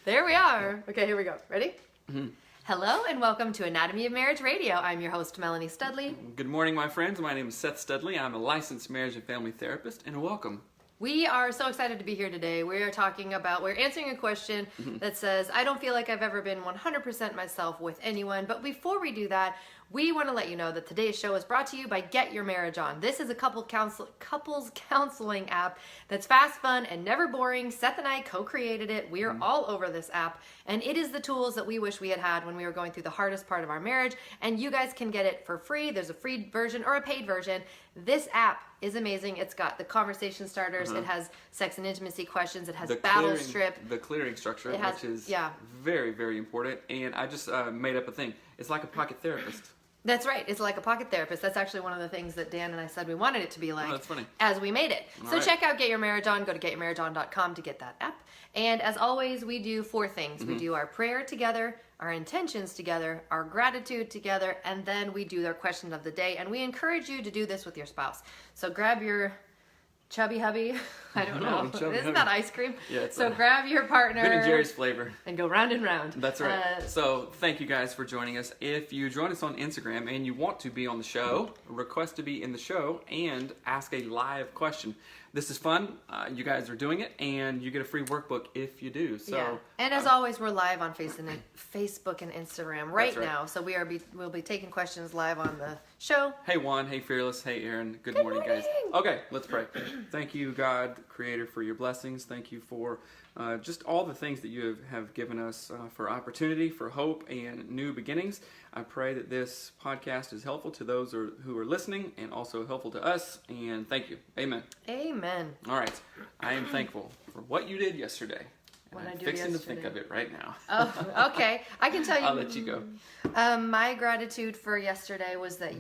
There we are. Okay, here we go. Ready? Hello and welcome to Anatomy of Marriage Radio. I'm your host, Melanie Studley. Good morning, my friends. My name is Seth Studley. I'm a licensed marriage and family therapist, and welcome. We are so excited to be here today. We're answering a question that says, I don't feel like I've ever been 100% myself with anyone. But before we do that, we want to let you know that today's show is brought to you by Get Your Marriage On. This is a couples counseling app that's fast, fun, and never boring. Seth and I co-created it. We are all over this app, and it is the tools that we wish we had had when we were going through the hardest part of our marriage, and you guys can get it for free. There's a free version or a paid version. This app is amazing. It's got the conversation starters. It has sex and intimacy questions. It has battle strip. The clearing structure, which is very, very important. And I just made up a thing. It's like a pocket therapist. That's right. It's like a pocket therapist. That's actually one of the things that Dan and I said we wanted it to be like. Oh, that's funny. As we made it. All so right. check out Get Your Marriage On. Go to getyourmarriageon.com to get that app. And as always, we do 4 things. We do our prayer together, our intentions together, our gratitude together, and then we do our question of the day. And we encourage you to do this with your spouse. So grab your chubby hubby. I don't know. Isn't that ice cream? Yeah. It's so grab your partner. Ben and Jerry's flavor. And go round and round. That's right. So thank you guys for joining us. If you join us on Instagram and you want to be on the show, request to be in the show, and ask a live question. This is fun. You guys are doing it, and you get a free workbook if you do. So, yeah. And as always, we're live on Facebook and Instagram right now. So we'll be taking questions live on the show. Hey Juan, hey Fearless, hey Aaron. Good morning, guys. Okay, let's pray. Thank you, God, Creator, for your blessings. Thank you for just all the things that you have given us for opportunity, for hope, and new beginnings. I pray that this podcast is helpful to those who are listening and also helpful to us. And thank you. Amen. Amen. All right. I am thankful for what you did yesterday. And I'm fixing to think of it right now. Oh, okay. I can tell you. I'll let you go. My gratitude for yesterday was that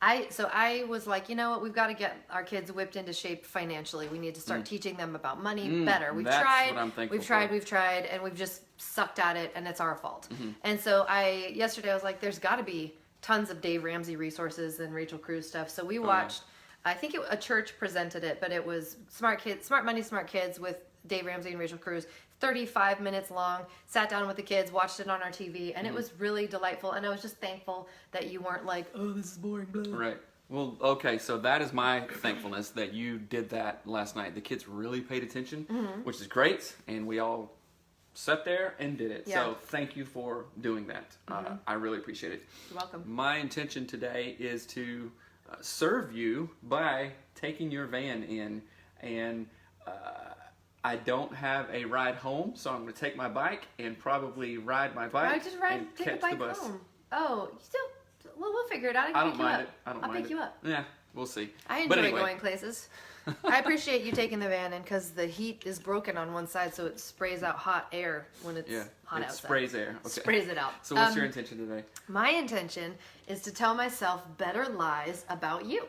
I was like, you know what, we've got to get our kids whipped into shape financially. We need to start teaching them about money better. We've tried, and we've just sucked at it, and it's our fault. And so yesterday I was like, there's got to be tons of Dave Ramsey resources and Rachel Cruz stuff. So we watched, I think a church presented it, but it was Smart Money, Smart Kids with Dave Ramsey and Rachel Cruz. 35 minutes long, sat down with the kids, watched it on our TV, and it was really delightful. And I was just thankful that you weren't like, oh, this is boring, blah. Right. Well, okay, so that is my thankfulness that you did that last night. The kids really paid attention, which is great, and we all sat there and did it. Yeah. So thank you for doing that. I really appreciate it. You're welcome. My intention today is to serve you by taking your van in, and I don't have a ride home, so I'm going to take my bike and probably ride my bike and take catch a bike the bus. home. Oh, we'll figure it out. I don't mind it. I'll pick you up. Yeah, we'll see. I enjoy going places. I appreciate you taking the van in because the heat is broken on one side, so it sprays out hot air when it's hot outside. Sprays air. Okay. Sprays it out. So what's your intention today? My intention is to tell myself better lies about you.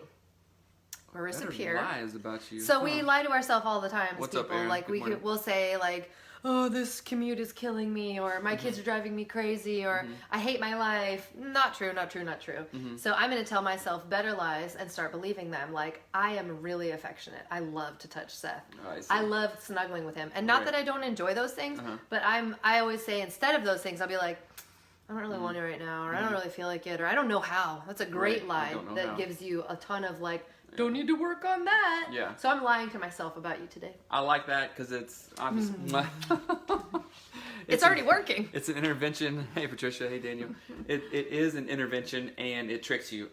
Marissa Peer. Lies about you. So we lie to ourselves all the time as What's people. up, Aaron? Like we'll say like, oh, this commute is killing me, or my kids are driving me crazy, or I hate my life. Not true, not true, not true. So I'm going to tell myself better lies and start believing them. Like, I am really affectionate. I love to touch Seth. Oh, I love snuggling with him. And not that I don't enjoy those things, but I always say instead of those things, I'll be like, I don't really want it right now, or I don't really feel like it, or I don't know how. That's a great lie that gives you a ton of like, don't need to work on that. Yeah. So I'm lying to myself about you today. I like that because it's obviously... It's already working. It's an intervention. Hey, Patricia. Hey, Daniel. It is an intervention, and it tricks you.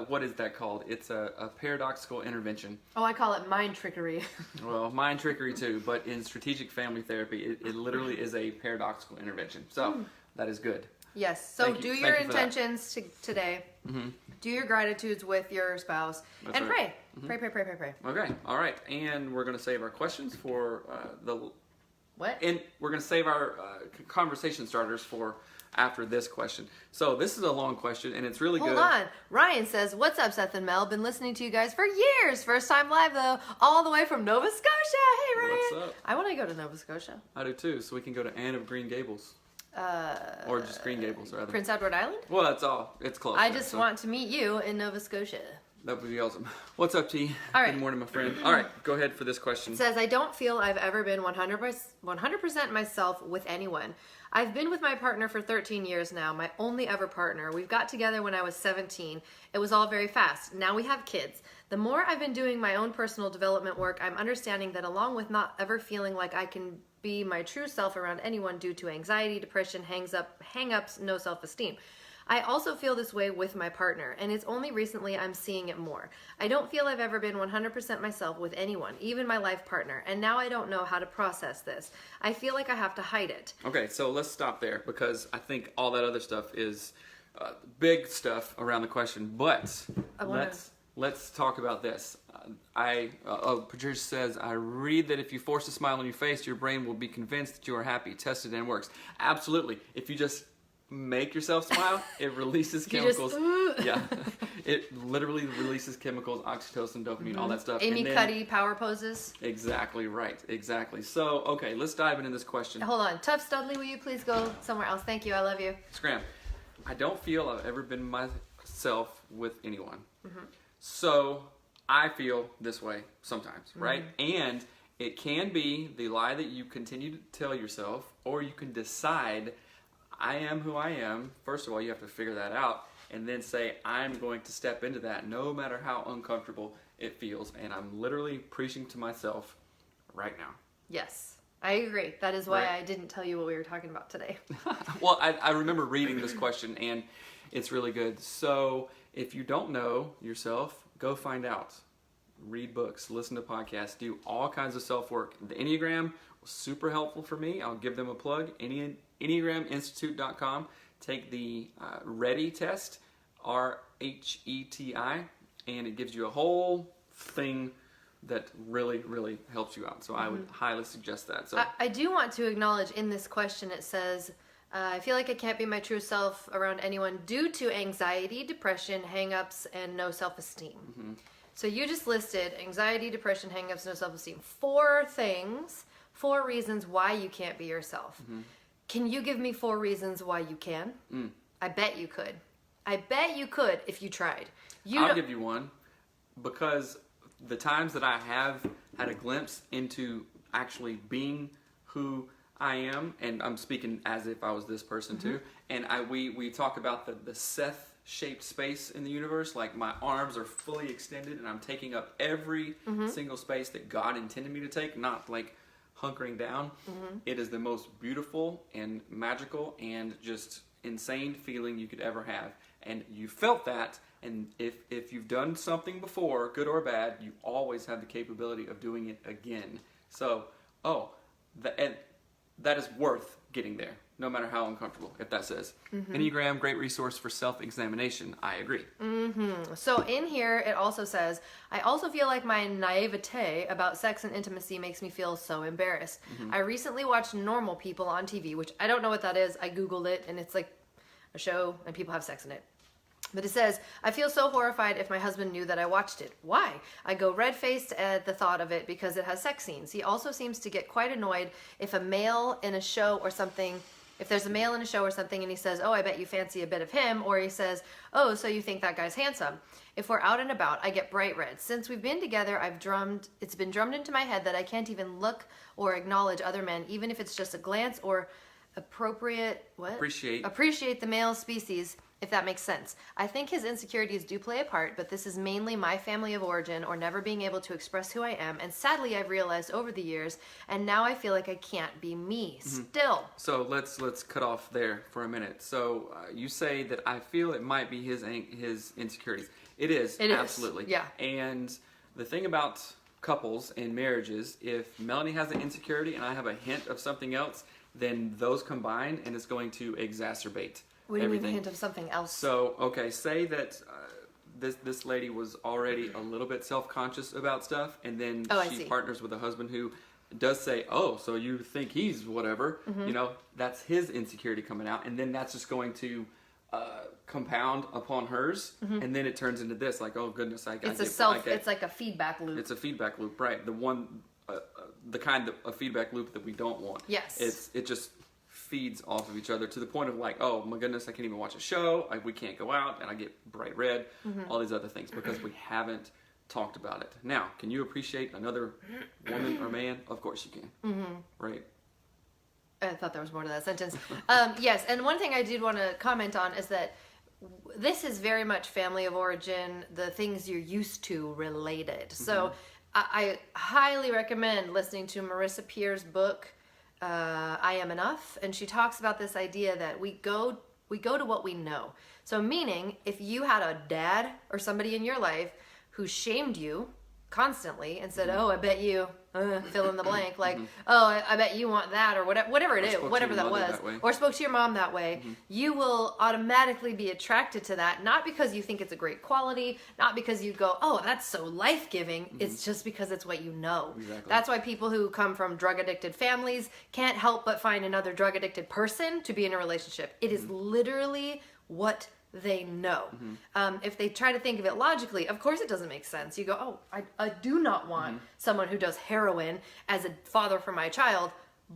What is that called? It's a paradoxical intervention. Oh, I call it mind trickery. Well, mind trickery too, but in strategic family therapy, it literally is a paradoxical intervention. So that is good. Yes. So do your intentions today. Do your gratitudes with your spouse. That's and right. pray. Pray. Okay. All right. And we're going to save our questions for What? And we're going to save our conversation starters for after this question. So this is a long question, and it's really good. Hold on. Ryan says, what's up, Seth and Mel? Been listening to you guys for years. First time live, though. All the way from Nova Scotia. Hey, Ryan. What's up? I want to go to Nova Scotia. I do, too. So we can go to Anne of Green Gables. Or just Green Gables, rather. Prince Edward Island? Well, that's all. It's close. I just want to meet you in Nova Scotia. That would be awesome. What's up, T? All right. Good morning, my friend. All right, go ahead for this question. It says, I don't feel I've ever been 100% myself with anyone. I've been with my partner for 13 years now, my only ever partner. We've got together when I was 17. It was all very fast. Now we have kids. The more I've been doing my own personal development work, I'm understanding that along with not ever feeling like I can be my true self around anyone due to anxiety, depression, hang-ups, no self-esteem. I also feel this way with my partner, and it's only recently I'm seeing it more. I don't feel I've ever been 100% myself with anyone, even my life partner, and now I don't know how to process this. I feel like I have to hide it. Okay, so let's stop there because I think all that other stuff is big stuff around the question, but let's talk about this. Patricia says, I read that if you force a smile on your face, your brain will be convinced that you are happy, tested, and works. Absolutely. If you just make yourself smile, it releases chemicals. Yeah, it literally releases chemicals, oxytocin, dopamine, all that stuff. Amy Cuddy power poses. Exactly right. Exactly. So, okay, let's dive into this question. Hold on. Tough Studley, will you please go somewhere else? Thank you. I love you. Scram. I don't feel I've ever been myself with anyone. So, I feel this way sometimes, right? And it can be the lie that you continue to tell yourself, or you can decide, I am who I am. First of all, you have to figure that out and then say, I'm going to step into that no matter how uncomfortable it feels. And I'm literally preaching to myself right now. Yes, I agree. That is why I didn't tell you what we were talking about today. Well, I remember reading this question and it's really good. So if you don't know yourself, go find out. Read books, listen to podcasts, do all kinds of self-work. The Enneagram was super helpful for me. I'll give them a plug. EnneagramInstitute.com. Take the READY test, RHETI, and it gives you a whole thing that really, really helps you out. So I would highly suggest that. So I do want to acknowledge in this question, it says, I feel like I can't be my true self around anyone due to anxiety, depression, hang-ups, and no self-esteem. So you just listed anxiety, depression, hang-ups, no self-esteem. 4 things, 4 reasons why you can't be yourself. Can you give me 4 reasons why you can? I bet you could. I bet you could if you tried. I'll give you one, because the times that I have had a glimpse into actually being who I am, and I'm speaking as if I was this person too, and we talk about the Seth-shaped space in the universe, like my arms are fully extended and I'm taking up every single space that God intended me to take, not like hunkering down. It is the most beautiful and magical and just insane feeling you could ever have. And you felt that, and if you've done something before, good or bad, you always have the capability of doing it again. So, that is worth getting there, no matter how uncomfortable, if that says. Enneagram, great resource for self-examination. I agree. So in here, it also says, I also feel like my naivete about sex and intimacy makes me feel so embarrassed. I recently watched Normal People on TV, which I don't know what that is. I Googled it, and it's like a show, and people have sex in it. But it says, I feel so horrified if my husband knew that I watched it. Why? I go red-faced at the thought of it because it has sex scenes. He also seems to get quite annoyed if a male in a show or something, if there's a male in a show or something and he says, oh, I bet you fancy a bit of him, or he says, oh, so you think that guy's handsome. If we're out and about, I get bright red. Since we've been together, it's been drummed into my head that I can't even look or acknowledge other men, even if it's just a glance or appreciate the male species, if that makes sense. I think his insecurities do play a part, but this is mainly my family of origin or never being able to express who I am, and sadly I've realized over the years, and now I feel like I can't be me still. So let's cut off there for a minute. So you say that I feel it might be his insecurities. It is, absolutely. Yeah. And the thing about couples and marriages, if Melanie has an insecurity and I have a hint of something else, then those combine and it's going to exacerbate What do you everything. mean a hint of something else? So, okay, say that this lady was already a little bit self-conscious about stuff, and then she partners with a husband who does say, oh, so you think he's whatever, you know, that's his insecurity coming out, and then that's just going to compound upon hers, and then it turns into this, like, oh goodness, it's like a feedback loop. It's a feedback loop, right? The kind of a feedback loop that we don't want. Yes. It just feeds off of each other to the point of like, oh my goodness, I can't even watch a show. We can't go out, and I get bright red, all these other things because we haven't talked about it. Now, can you appreciate another woman or man? Of course you can. Right? I thought there was more to that sentence. Yes, and one thing I did want to comment on is that this is very much family of origin, the things you're used to related. So I highly recommend listening to Marissa Peer's book, I Am Enough, and she talks about this idea that we go to what we know. So meaning, if you had a dad or somebody in your life who shamed you constantly and said, oh, I bet you fill in the blank, like, oh, I bet you want that, or whatever it is, whatever that was, or spoke to your mom that way, you will automatically be attracted to that, not because you think it's a great quality, not because you go, oh, that's so life-giving, it's just because it's what you know. Exactly. That's why people who come from drug-addicted families can't help but find another drug-addicted person to be in a relationship. It is literally what they know. If they try to think of it logically, of course it doesn't make sense. You go, oh, I do not want someone who does heroin as a father for my child,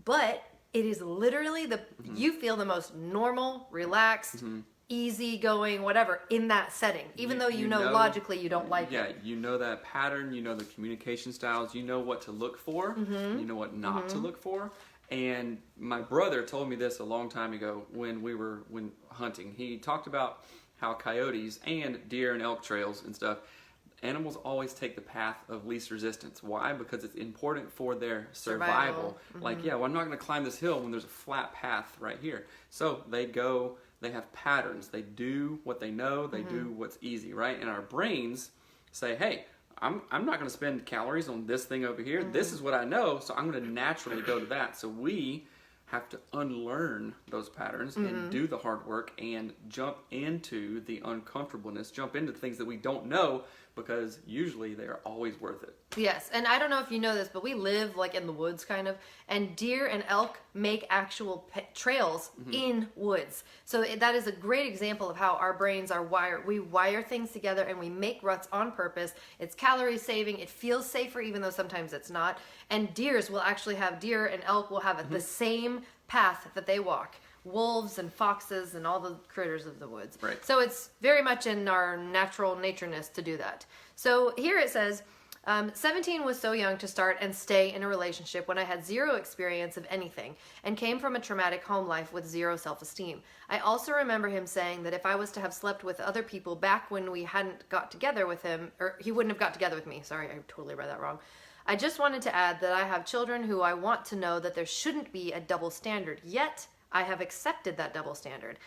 but it is literally you feel the most normal, relaxed, easygoing, whatever, in that setting, even though you know logically you don't like it. Yeah, you know that pattern, you know the communication styles, you know what to look for, you know what not to look for. And my brother told me this a long time ago when hunting. He talked about how coyotes and deer and elk trails and stuff, animals always take the path of least resistance. Why? Because it's important for their survival. Like, yeah, well, I'm not going to climb this hill when there's a flat path right here. So they have patterns. They do what they know. They do what's easy, right? And our brains say, hey, I'm not going to spend calories on this thing over here. This is what I know, so I'm going to naturally go to that. So we have to unlearn those patterns and do the hard work and jump into the uncomfortableness, jump into things that we don't know, because usually they are always worth it. Yes, and I don't know if you know this, but we live like in the woods kind of, and deer and elk make actual trails in woods. So that is a great example of how our brains are wired. We wire things together and we make ruts on purpose. It's calorie saving. It feels safer, even though sometimes it's not. And deer and elk will have the same path that they walk. Wolves and foxes and all the critters of the woods. Right. So it's very much in our natural natureness to do that. So here it says, 17 was so young to start and stay in a relationship when I had zero experience of anything and came from a traumatic home life with zero self-esteem. I also remember him saying that if I was to have slept with other people back when we hadn't got together with him, or he wouldn't have got together with me. Sorry, I totally read that wrong. I just wanted to add that I have children who I want to know that there shouldn't be a double standard, yet I have accepted that double standard.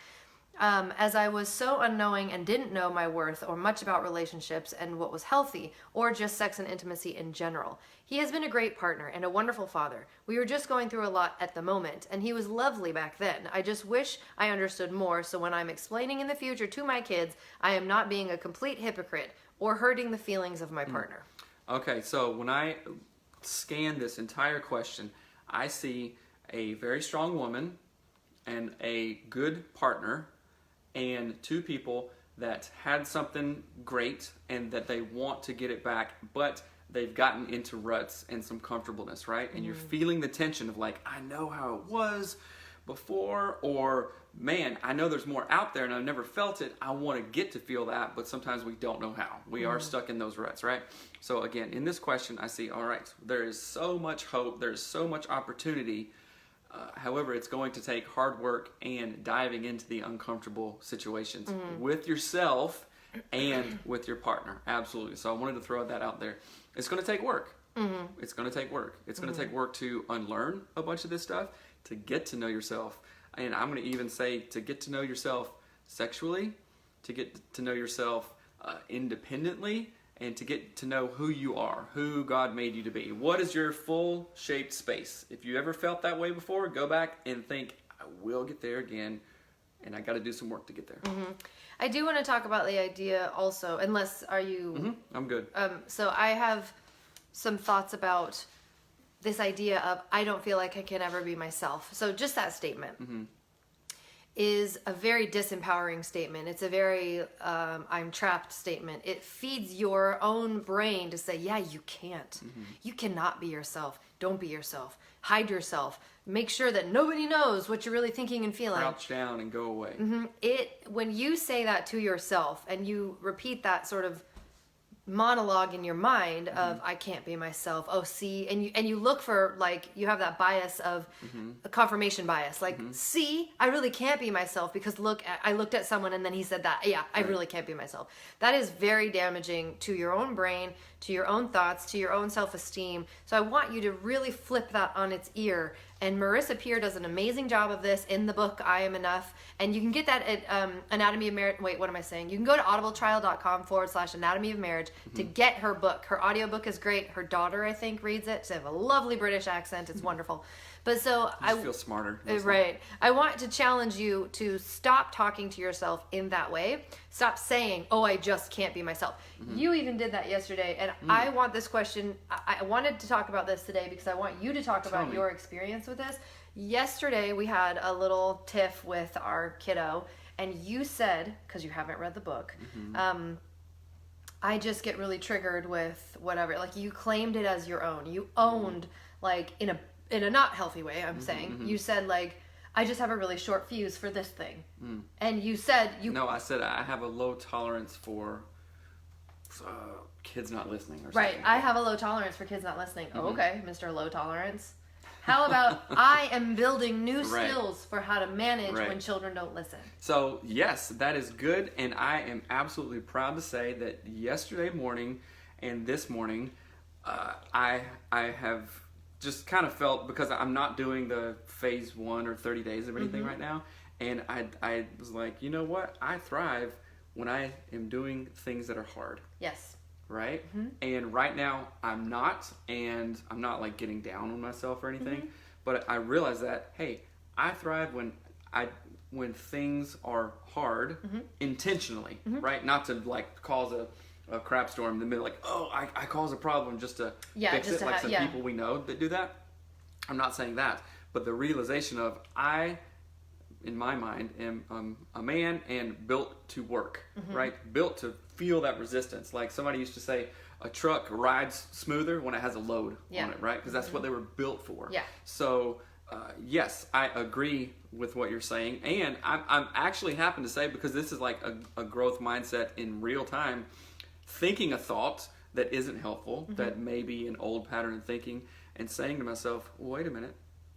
As I was so unknowing and didn't know my worth or much about relationships and what was healthy or just sex and intimacy in general. He has been a great partner and a wonderful father. We were just going through a lot at the moment, and he was lovely back then. I just wish I understood more, so when I'm explaining in the future to my kids, I am not being a complete hypocrite or hurting the feelings of my partner. Okay, so when I scan this entire question, I see a very strong woman and a good partner and two people that had something great and that they want to get it back, but they've gotten into ruts and some comfortableness, right? And you're feeling the tension of like, I know how it was before, or man, I know there's more out there and I've never felt it. I want to get to feel that, but sometimes we don't know how. We are stuck in those ruts, right? So again, in this question, I see, all right, there is so much hope. There's so much opportunity. However, it's going to take hard work and diving into the uncomfortable situations with yourself and with your partner. Absolutely. So I wanted to throw that out there. It's going to take work. It's going to take work. It's going to take work to unlearn a bunch of this stuff, to get to know yourself. And I'm going to even say to get to know yourself sexually, to get to know yourself independently, and to get to know who you are, who God made you to be. What is your full shaped space? If you ever felt that way before, go back and think, I will get there again, and I got to do some work to get there. I do want to talk about the idea also, are you... I'm good. So I have some thoughts about this idea of I don't feel like I can ever be myself. So just that statement is a very disempowering statement. It's a very I'm trapped statement. It feeds your own brain to say, yeah, you can't. You cannot be yourself. Don't be yourself. Hide yourself. make sure that nobody knows what you're really thinking and feeling. Crouch down and go away. When you say that to yourself and you repeat that sort of monologue in your mind of I can't be myself, oh see, and you look for, like, you have that bias of a confirmation bias, like see, I really can't be myself because look, I looked at someone and then he said that, yeah, I really can't be myself. That is very damaging to your own brain, to your own thoughts, to your own self-esteem. So I want you to really flip that on its ear. And Marissa Peer does an amazing job of this in the book, I Am Enough. And you can get that at Anatomy of Marriage. Wait, what am I saying? You can go to audibletrial.com/Anatomy of Marriage to get her book. Her audiobook is great. Her daughter, I think, reads it. She has a lovely British accent. It's wonderful. But so I feel smarter. Right. I want to challenge you to stop talking to yourself in that way. Stop saying, oh, I just can't be myself. You even did that yesterday. And I want this question. I wanted to talk about this today because I want you to talk about your experience with this. Yesterday, we had a little tiff with our kiddo. And you said, because you haven't read the book, I just get really triggered with whatever. Like, you claimed it as your own. You owned, like, in a not healthy way, I'm saying. You said, like, I just have a really short fuse for this thing. And you said... No, I said I have a low tolerance for kids not listening or something. Right, I have a low tolerance for kids not listening. Oh, okay, Mr. Low Tolerance. How about I am building new skills for how to manage when children don't listen? So, yes, that is good. And I am absolutely proud to say that yesterday morning and this morning, I have... just kind of felt, because I'm not doing the phase 1 or 30 days of anything right now, and I was like, you know what? I thrive when I am doing things that are hard. Yes. Right? And right now I'm not, and I'm not like getting down on myself or anything, but I realize that, hey, I thrive when things are hard intentionally, right? Not to like cause a crap storm in the middle, like, oh, I cause a problem just to fix it, like some people we know that do that. I'm not saying that, but the realization of I, in my mind, am a man and built to work, right? Built to feel that resistance. Like somebody used to say, a truck rides smoother when it has a load on it, right? Because that's what they were built for. Yeah. So, yes, I agree with what you're saying, and I'm actually happen to say, because this is like a growth mindset in real time, thinking a thought that isn't helpful, that may be an old pattern of thinking, and saying to myself, well, wait a minute,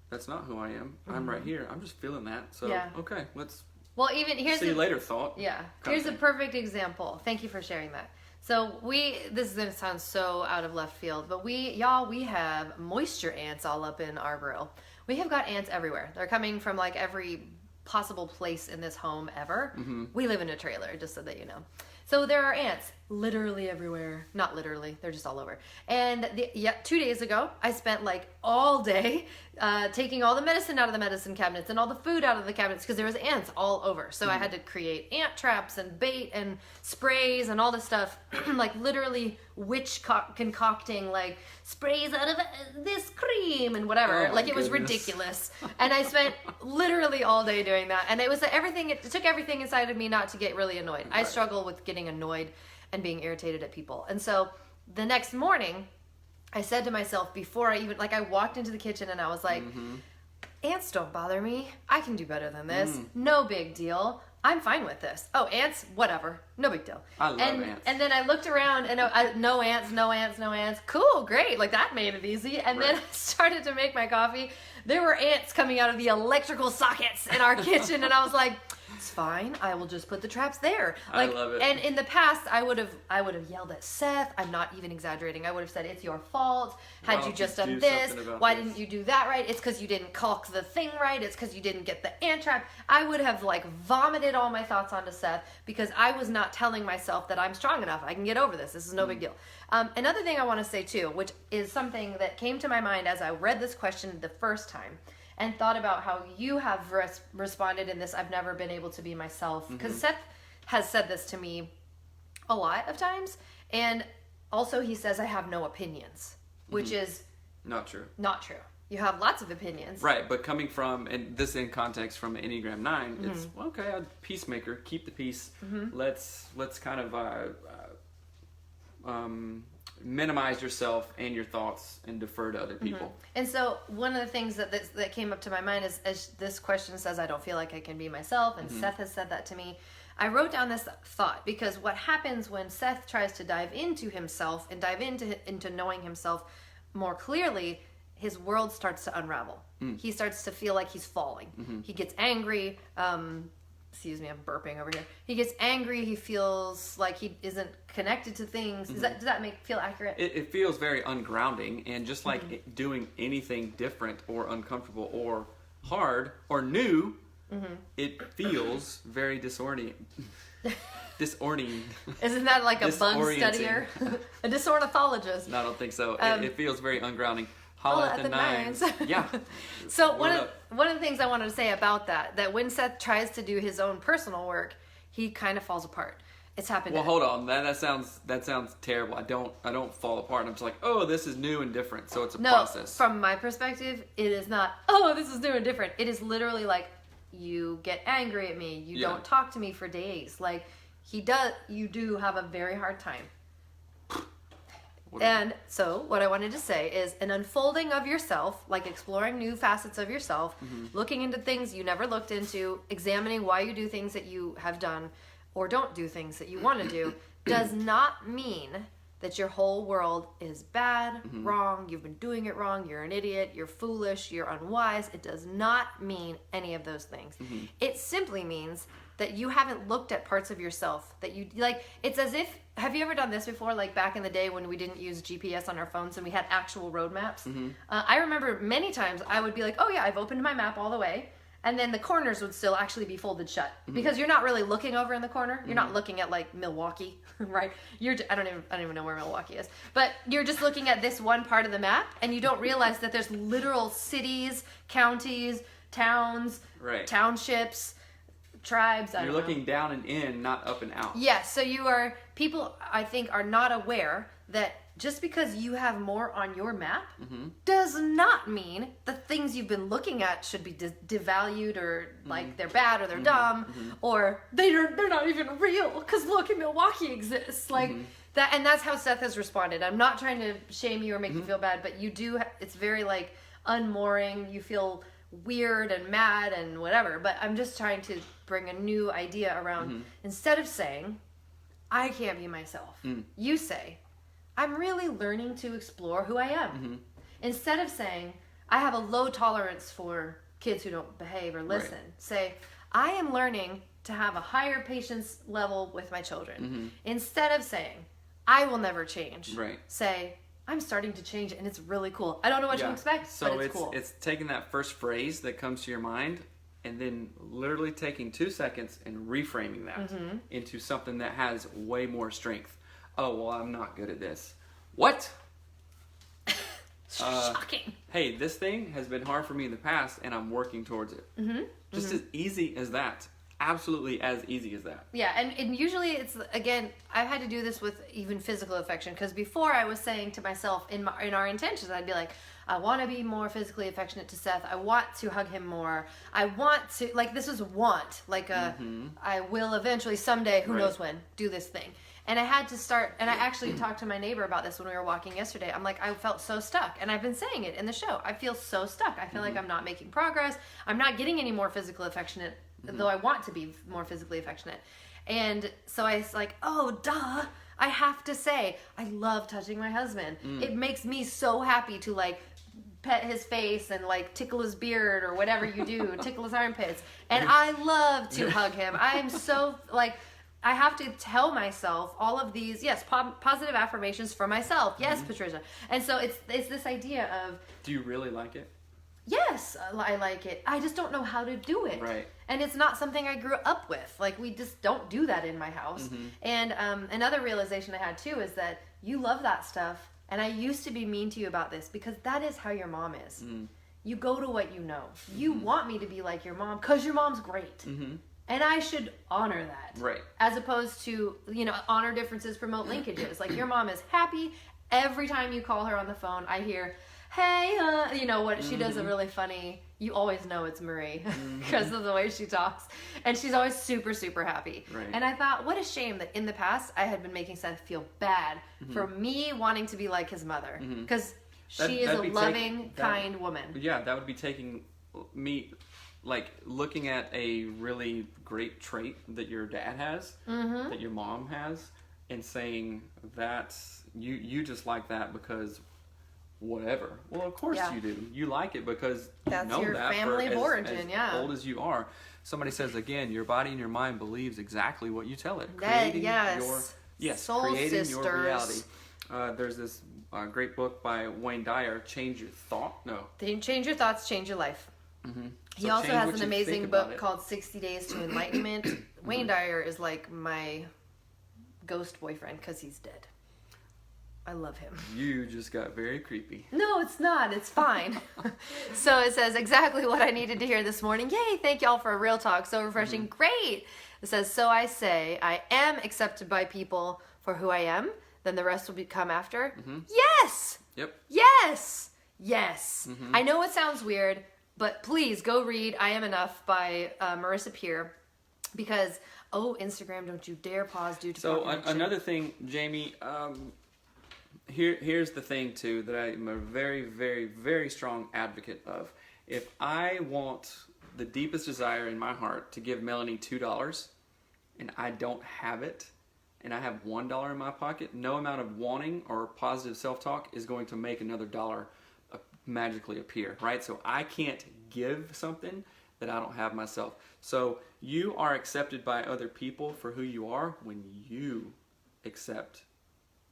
that's not who I am. I'm right here. I'm just feeling that. So, okay, let's here's see you later thought. Yeah. Here's a perfect example. Thank you for sharing that. So this is going to sound so out of left field, but we have moisture ants all up in our grill. We have got ants everywhere. They're coming from like every possible place in this home ever. We live in a trailer, just so that you know. So there are ants literally everywhere. Not literally, they're just all over. And 2 days ago, I spent like all day taking all the medicine out of the medicine cabinets and all the food out of the cabinets because there was ants all over. So I had to create ant traps and bait and sprays and all this stuff, like literally witch concocting like sprays out of this cream and whatever. Like it was ridiculous. And I spent literally all day doing that. And it was everything. It took everything inside of me not to get really annoyed. I struggle with getting annoyed and being irritated at people. And so the next morning, I said to myself before I walked into the kitchen and I was like, ants don't bother me. I can do better than this. No big deal. I'm fine with this. Oh, ants, whatever. No big deal. I love ants. And then I looked around and no ants. Cool, great. Like that made it easy. And then I started to make my coffee. There were ants coming out of the electrical sockets in our kitchen. And I was like, it's fine. I will just put the traps there. Like, I love it. And in the past, I would have yelled at Seth. I'm not even exaggerating. I would have said, it's your fault. Had you just done this? Why didn't you do that right? It's because you didn't caulk the thing right. It's because you didn't get the ant trap. I would have like vomited all my thoughts onto Seth because I was not telling myself that I'm strong enough. I can get over this. This is no big deal. Another thing I want to say too, which is something that came to my mind as I read this question the first time, and thought about how you have responded in this, I've never been able to be myself. Because Seth has said this to me a lot of times. And also he says, I have no opinions, which is... Not true. Not true. You have lots of opinions. Right, but coming from, and this in context from Enneagram 9, it's, well, okay, a peacemaker, keep the peace. Let's kind of minimize yourself and your thoughts and defer to other people. And so one of the things that came up to my mind is, as this question says, I don't feel like I can be myself, and Seth has said that to me. I wrote down this thought because what happens when Seth tries to dive into himself and dive into knowing himself more clearly, his world starts to unravel. He starts to feel like he's falling. He gets angry. Excuse me, I'm burping over here. He gets angry. He feels like he isn't connected to things. Does that feel accurate? It feels very ungrounding, and just like doing anything different or uncomfortable or hard or new, it feels very disorienting. Isn't that like a bug studier? A disornithologist? No, I don't think so. It feels very ungrounding. Holla at the nines. Yeah. So one of the things I wanted to say about that when Seth tries to do his own personal work, he kind of falls apart. It's happened. Well, hold on. That sounds terrible. I don't fall apart. I'm just like, oh, this is new and different. So it's a process. From my perspective, it is not, oh, this is new and different. It is literally like, you get angry at me. You don't talk to me for days. Like, you do have a very hard time. And so what I wanted to say is an unfolding of yourself, like exploring new facets of yourself, looking into things you never looked into, examining why you do things that you have done or don't do things that you want to do, does not mean that your whole world is bad, wrong, you've been doing it wrong, you're an idiot, you're foolish, you're unwise. It does not mean any of those things. It simply means that you haven't looked at parts of yourself that you like. It's as if, have you ever done this before? Like back in the day when we didn't use GPS on our phones and we had actual road maps. I remember many times I would be like, oh yeah, I've opened my map all the way. And then the corners would still actually be folded shut because you're not really looking over in the corner. You're not looking at like Milwaukee, right? I don't even know where Milwaukee is, but you're just looking at this one part of the map and you don't realize that there's literal cities, counties, towns, townships, tribes. You're looking down and in, not up and out. Yes. So people I think are not aware that just because you have more on your map does not mean the things you've been looking at should be devalued or like they're bad or they're dumb or they're not even real because look, Milwaukee exists. Like that, and that's how Seth has responded. I'm not trying to shame you or make you feel bad, but you do. It's very like unmooring. You feel weird and mad and whatever. But I'm just trying to bring a new idea around. Instead of saying, "I can't be myself," you say, I'm really learning to explore who I am. Instead of saying, I have a low tolerance for kids who don't behave or listen, say, I am learning to have a higher patience level with my children. Instead of saying, I will never change, say, I'm starting to change and it's really cool. I don't know what to expect, but it's cool. It's taking that first phrase that comes to your mind and then literally taking 2 seconds and reframing that into something that has way more strength. Oh, well, I'm not good at this. What? Shocking. Hey, this thing has been hard for me in the past, and I'm working towards it. Just as easy as that. Absolutely as easy as that. Yeah, and usually it's, again, I've had to do this with even physical affection, because before I was saying to myself, in our intentions, I'd be like, I want to be more physically affectionate to Seth. I want to hug him more. I want to, like, this is want. Like, I will eventually, someday, who knows when, do this thing. And I had to start, and I actually talked to my neighbor about this when we were walking yesterday. I'm like, I felt so stuck. And I've been saying it in the show. I feel so stuck. I feel like I'm not making progress. I'm not getting any more physically affectionate, though I want to be more physically affectionate. And so I was like, oh, duh. I have to say, I love touching my husband. It makes me so happy to, like, pet his face and like tickle his beard or whatever you do, tickle his armpits. And I love to hug him. I'm so like, I have to tell myself all of these, yes, positive affirmations for myself. Yes, Patricia. And so it's this idea of, do you really like it? Yes, I like it. I just don't know how to do it. Right. And it's not something I grew up with. Like, we just don't do that in my house. And another realization I had too is that you love that stuff. And I used to be mean to you about this because that is how your mom is. You go to what you know. You want me to be like your mom because your mom's great. And I should honor that. Right. As opposed to, honor differences, promote linkages. Like, your mom is happy. Every time you call her on the phone, I hear, hey, what she does a really funny, you always know it's Marie because of the way she talks. And she's always super, super happy. Right. And I thought, what a shame that in the past I had been making Seth feel bad for me wanting to be like his mother. Because she is a loving, kind woman. Yeah, that would be taking me, like, looking at a really great trait that your dad has, that your mom has, and saying that you just like that because whatever. Well, of course you do. You like it because that's you know your that family for of origin, as old as you are. Somebody says again, your body and your mind believes exactly what you tell it. Creating Soul creating sisters. your reality. There's this great book by Wayne Dyer, Change Your Thought. No. Change your thoughts, change your life. He So also change has what an you amazing think about book it. called 60 Days to Enlightenment. Wayne Dyer is like my ghost boyfriend because he's dead. I love him. You just got very creepy. No, it's not. It's fine. So it says exactly what I needed to hear this morning. Yay, thank y'all for a real talk. So refreshing. Great. It says, so I say, I am accepted by people for who I am. Then the rest will come after. Yes. Yep. Yes. Yes. I know it sounds weird, but please go read I Am Enough by Marissa Peer. Because, Instagram, don't you dare pause due to copyright. Another thing, Jamie, here's the thing too that I am a very, very, very strong advocate of. If I want the deepest desire in my heart to give Melanie $2 and I don't have it and I have $1 in my pocket, no amount of wanting or positive self-talk is going to make another dollar magically appear, right? So I can't give something that I don't have myself. So you are accepted by other people for who you are when you accept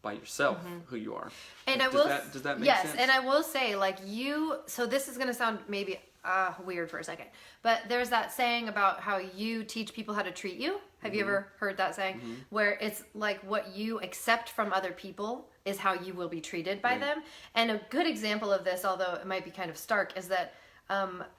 by yourself who you are. And does that make sense? Yes, and I will say, like, so this is going to sound maybe weird for a second, but there's that saying about how you teach people how to treat you. Have you ever heard that saying? Where it's like what you accept from other people is how you will be treated by them. And a good example of this, although it might be kind of stark, is that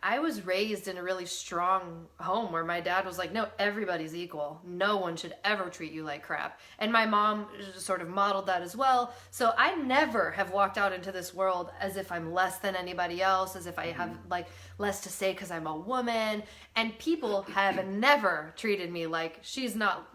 I was raised in a really strong home where my dad was like, no, everybody's equal. No one should ever treat you like crap. And my mom sort of modeled that as well. So I never have walked out into this world as if I'm less than anybody else, as if I have like less to say because I'm a woman. And people have never treated me like she's not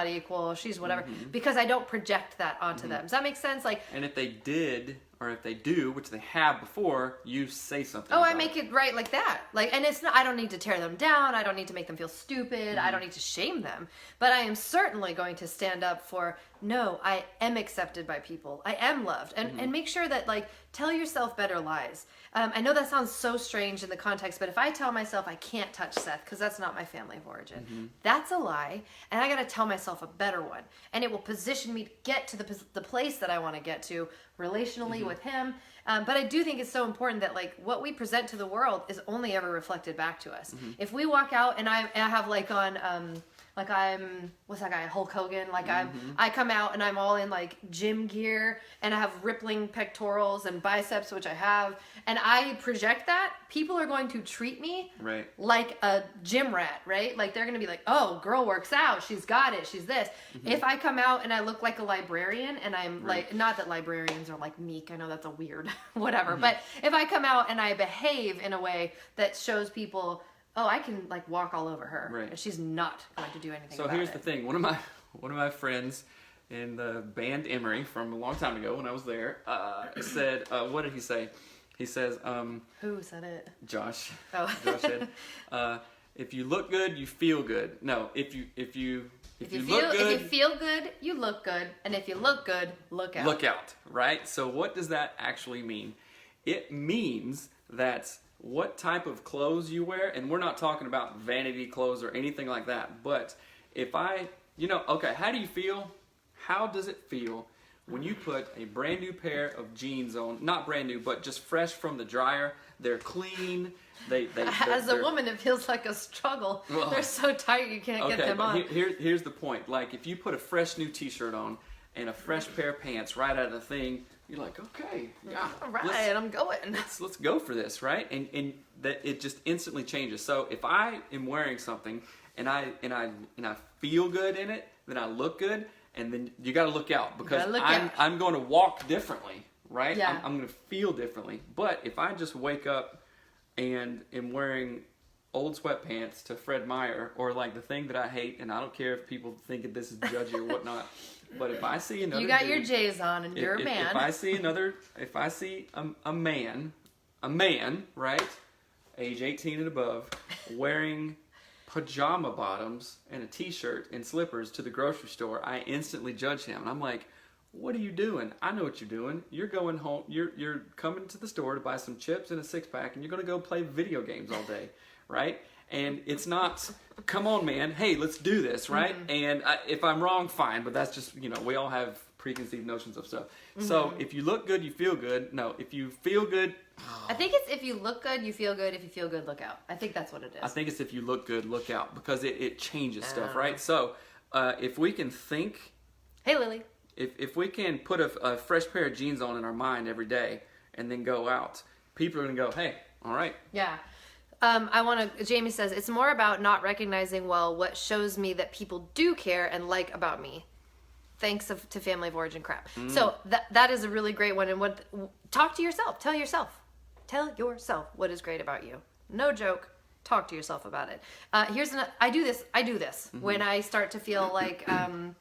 equal, she's whatever, because I don't project that onto them. Does that make sense? Like, and if they did, or if they do, which they have before, you say something. I make it right like that. Like, and it's not, I don't need to tear them down. I don't need to make them feel stupid. I don't need to shame them. But I am certainly going to stand up for, no, I am accepted by people. I am loved. And make sure that, like, tell yourself better lies. I know that sounds so strange in the context, but if I tell myself I can't touch Seth because that's not my family of origin, that's a lie. And I got to tell myself a better one. And it will position me to get to the place that I want to get to relationally with him. But I do think it's so important that, like, what we present to the world is only ever reflected back to us. If we walk out and I have like on, like I'm, what's that guy, Hulk Hogan? Like I come out and I'm all in like gym gear and I have rippling pectorals and biceps, which I have, and I project that, people are going to treat me like a gym rat, right? Like they're going to be like, oh, girl works out, she's got it, she's this. If I come out and I look like a librarian and I'm like, not that librarians are like meek, I know that's a weird whatever, but if I come out and I behave in a way that shows people, oh, I can like walk all over her, and she's not going to do anything about it. So here's the thing. One of my friends in the band Emery from a long time ago when I was there said, what did he say? He says, who said it? Josh. Oh. Josh said, if you look good, you feel good. No, if you look good, if you feel good, you look good, and if you look good, look out. Look out, right? So what does that actually mean? It means that what type of clothes you wear, and we're not talking about vanity clothes or anything like that, but if okay, how do you feel? How does it feel when you put a brand new pair of jeans on, not brand new, but just fresh from the dryer, they're clean, As a woman, it feels like a struggle. Well, they're so tight you can't get them on. Here's the point. Like, if you put a fresh new t-shirt on and a fresh pair of pants right out of the thing, you're like, okay, yeah, all right, I'm going. Let's go for this, right? And that it just instantly changes. So if I am wearing something and I feel good in it, then I look good, and then you got to look out because I'm going to walk differently, right? Yeah. I'm going to feel differently. But if I just wake up and am wearing old sweatpants to Fred Meyer, or like the thing that I hate, and I don't care if people think that this is judgy or whatnot, but if I see another, you got dude, your J's on, and you're a man. If I see a man, right, age 18 and above, wearing pajama bottoms and a t-shirt and slippers to the grocery store, I instantly judge him, and I'm like, what are you doing? I know what you're doing. You're going home. You're coming to the store to buy some chips and a 6-pack, and you're going to go play video games all day. Right? And it's not, come on, man, hey, let's do this, right? And if I'm wrong, fine, but that's just, we all have preconceived notions of stuff. So if you look good, you feel good. No, if you feel good... I think it's if you look good, you feel good. If you feel good, look out. I think that's what it is. I think it's if you look good, look out, because it changes stuff, right? So if we can think... Hey, Lily. If we can put a fresh pair of jeans on in our mind every day and then go out, people are going to go, hey, all right. Yeah. Jamie says, it's more about not recognizing, what shows me that people do care and like about me. Thanks to family of origin crap. So that is a really great one. And talk to yourself. Tell yourself what is great about you. No joke. Talk to yourself about it. I do this when I start to feel like, a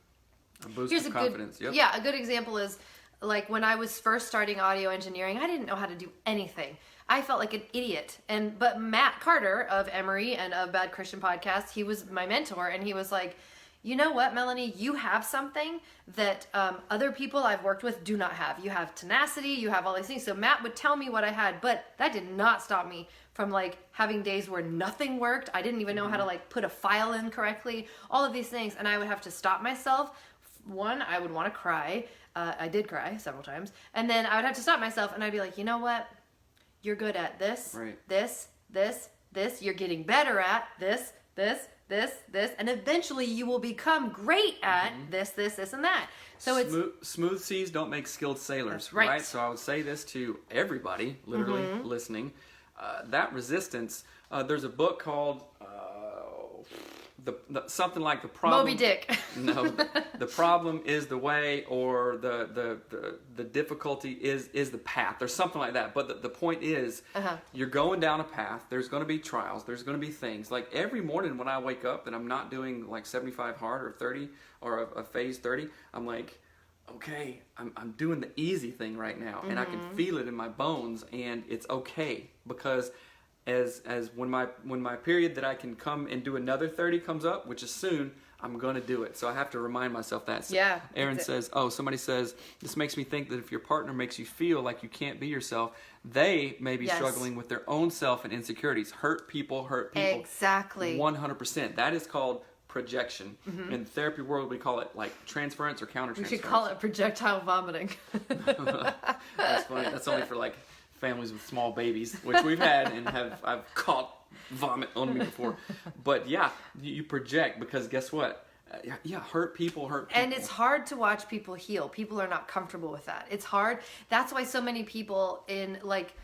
boost of confidence. Yeah, a good example is like when I was first starting audio engineering, I didn't know how to do anything. I felt like an idiot. But Matt Carter of Emory and of Bad Christian Podcast, he was my mentor, and he was like, you know what, Melanie, you have something that other people I've worked with do not have. You have tenacity, you have all these things. So Matt would tell me what I had, but that did not stop me from like having days where nothing worked. I didn't even know how to like put a file in correctly, all of these things. And I would have to stop myself. One, I would want to cry. I did cry several times. And then I would have to stop myself, and I'd be like, you know what? You're good at this, right. this. You're getting better at this. And eventually you will become great at this, and that. So smooth seas don't make skilled sailors, right? So I would say this to everybody, literally listening. That resistance, there's a book called something like The Problem. Moby Dick. No, the problem is the way, or the difficulty is the path. There's something like that. But the point is, you're going down a path. There's going to be trials. There's going to be things. Like every morning when I wake up and I'm not doing like 75 hard or 30 or a phase 30, I'm like, okay, I'm doing the easy thing right now, and I can feel it in my bones, and it's okay, because as when my period that I can come and do another 30 comes up, which is soon, I'm going to do it. So I have to remind myself that. So yeah. Aaron says, somebody says, this makes me think that if your partner makes you feel like you can't be yourself, they may be struggling with their own self and insecurities. Hurt people. Exactly. 100%. That is called projection. In the therapy world, we call it like transference or countertransference. We should call it projectile vomiting. That's funny. That's only for like families with small babies, which we've had, and I've caught vomit on me before. But yeah, you project, because guess what? Hurt people. And it's hard to watch people heal. People are not comfortable with that. It's hard. That's why so many people in like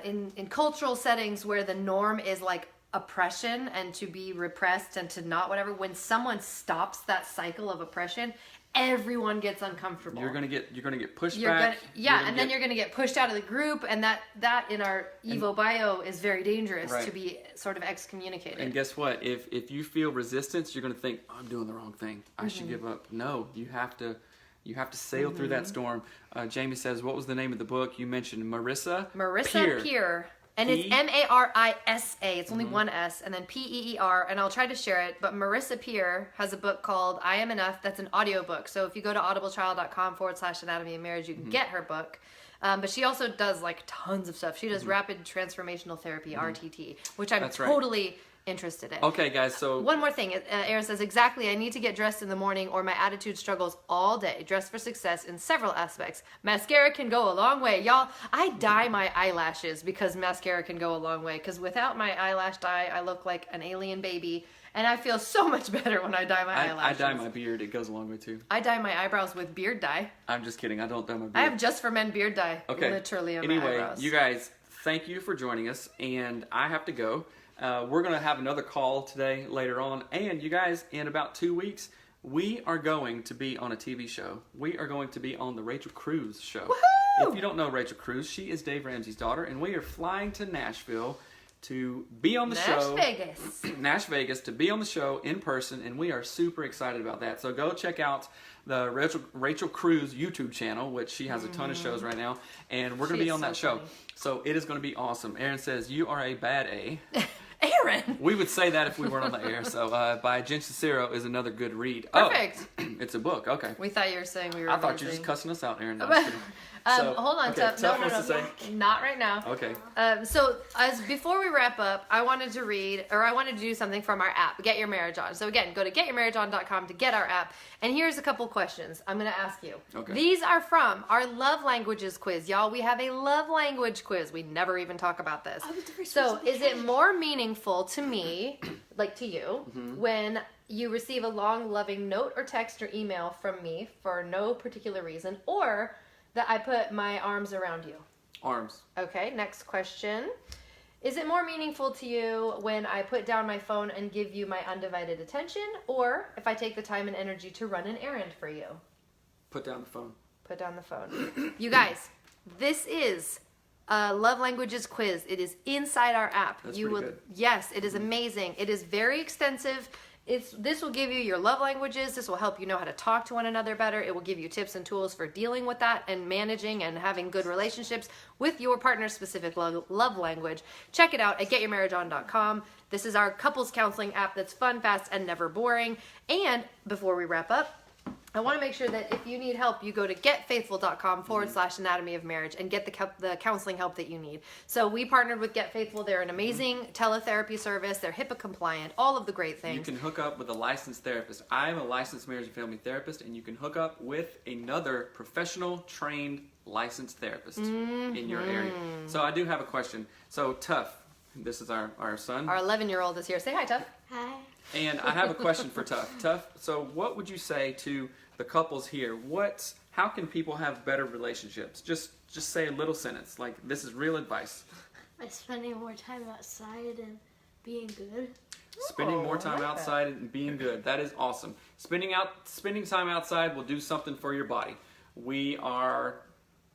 in cultural settings where the norm is like oppression and to be repressed and to not whatever, when someone stops that cycle of oppression, everyone gets uncomfortable. You're gonna get pushed back. Then you're gonna get pushed out of the group, and that in our Evo bio is very dangerous to be sort of excommunicated. And guess what? If you feel resistance, you're gonna think, I'm doing the wrong thing. I should give up. No, you have to sail through that storm. Jamie says, what was the name of the book? You mentioned Marissa Peer. And it's Marisa. It's only one S, and then Peer. And I'll try to share it. But Marissa Peer has a book called I Am Enough. That's an audiobook. So if you go to audibletrial.com/anatomy of marriage, you can get her book. But she also does like tons of stuff. She does rapid transformational therapy, RTT, which I'm totally interested in. Okay, guys, so one more thing. Aaron says, exactly, I need to get dressed in the morning or my attitude struggles all day. Dress for success in several aspects. Mascara can go a long way. Y'all, I dye my eyelashes because mascara can go a long way, because without my eyelash dye, I look like an alien baby, and I feel so much better when I dye my eyelashes. I dye my beard. It goes a long way, too. I dye my eyebrows with beard dye. I'm just kidding. I don't dye my beard. I have Just for Men beard dye. Okay. Literally on my eyebrows. Anyway, you guys, thank you for joining us, and I have to go. We're going to have another call today later on. And you guys, in about 2 weeks, we are going to be on a TV show. We are going to be on the Rachel Cruz show. Woohoo! If you don't know Rachel Cruz, she is Dave Ramsey's daughter. And we are flying to Nashville to be on the show. Nash Vegas, to be on the show in person, and we are super excited about that. So go check out the Rachel Cruz YouTube channel, which she has a ton of shows right now, and we're going to be on that show. So it is going to be awesome. Aaron says, "You are a bad A." Aaron! We would say that if we weren't on the air. So by Jen Sincero is another good read. Perfect. Oh, it's a book. Okay. We thought you were saying we were I thought you were just cussing us out, Aaron. No, I'm kidding. Hold on, okay, Tuff. No. Not right now. Okay. So before we wrap up, I wanted to do something from our app, Get Your Marriage On. So again, go to getyourmarriageon.com to get our app. And here's a couple questions I'm going to ask you. Okay. These are from our love languages quiz. Y'all, we have a love language quiz. We never even talk about this. So is it more meaningful to me, like to you, when you receive a long, loving note or text or email from me for no particular reason, or that I put my arms around you? Arms. Okay, next question. Is it more meaningful to you when I put down my phone and give you my undivided attention, or if I take the time and energy to run an errand for you? Put down the phone. Put down the phone. You guys, this is a Love Languages quiz. It is inside our app. That's pretty good. Yes, it is amazing. It is very extensive. This will give you your love languages. This will help you know how to talk to one another better. It will give you tips and tools for dealing with that and managing and having good relationships with your partner's specific love language. Check it out at getyourmarriageon.com. This is our couples counseling app that's fun, fast, and never boring. And before we wrap up, I want to make sure that if you need help, you go to getfaithful.com/anatomy of marriage and get the counseling help that you need. So we partnered with Get Faithful. They're an amazing teletherapy service. They're HIPAA compliant, all of the great things. You can hook up with a licensed therapist. I'm a licensed marriage and family therapist, and you can hook up with another professional, trained, licensed therapist in your area. So I do have a question. So Tuff, this is our son. Our 11-year-old is here. Say hi, Tuff. Hi. And I have a question for Tuff. Tuff, so what would you say to the couples here? How can people have better relationships? Just say a little sentence, like this is real advice. By spending more time outside and being good. Spending more time outside and being good. That is awesome. Spending time outside will do something for your body. We are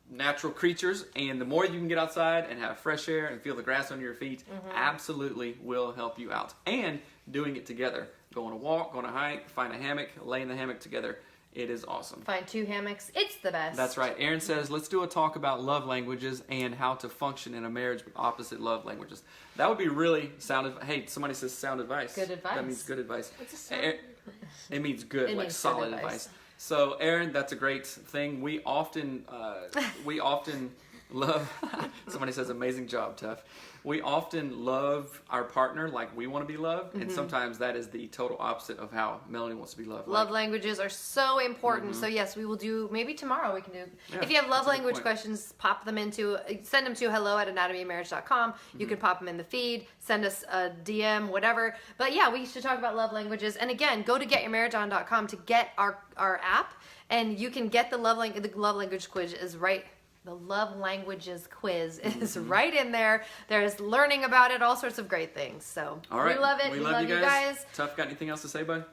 natural creatures, and the more you can get outside and have fresh air and feel the grass under your feet, absolutely will help you out. And doing it together. Go on a walk, go on a hike, find a hammock, lay in the hammock together. It is awesome. Find 2 hammocks. It's the best. That's right. Aaron says, let's do a talk about love languages and how to function in a marriage with opposite love languages. That would be really sound advice. Hey, somebody says sound advice. Good advice. That means good advice. What's a sound advice? It means good, It like means solid good advice. So, Aaron, that's a great thing. We often love, somebody says amazing job, Tuff. We often love our partner like we want to be loved, and sometimes that is the total opposite of how Melanie wants to be loved. Love languages are so important. So yes, we will do, maybe tomorrow we can do. If you have love language questions, send them to hello@anatomyofmarriage.com. You can pop them in the feed, send us a DM, whatever. But yeah, we should talk about love languages. And again, go to getyourmarriageon.com to get our app, and you can get the love language quiz is right. The love languages quiz is right in there. There's learning about it, all sorts of great things. So all right. We love it. We love you guys. Tuff, got anything else to say, bud?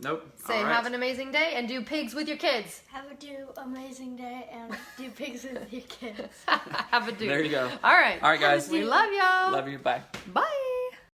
Nope. Say have an amazing day and do pigs with your kids. Have a amazing day and do pigs with your kids. Have a do. There you go. All right. All right, guys. We love y'all. Love you. Bye. Bye.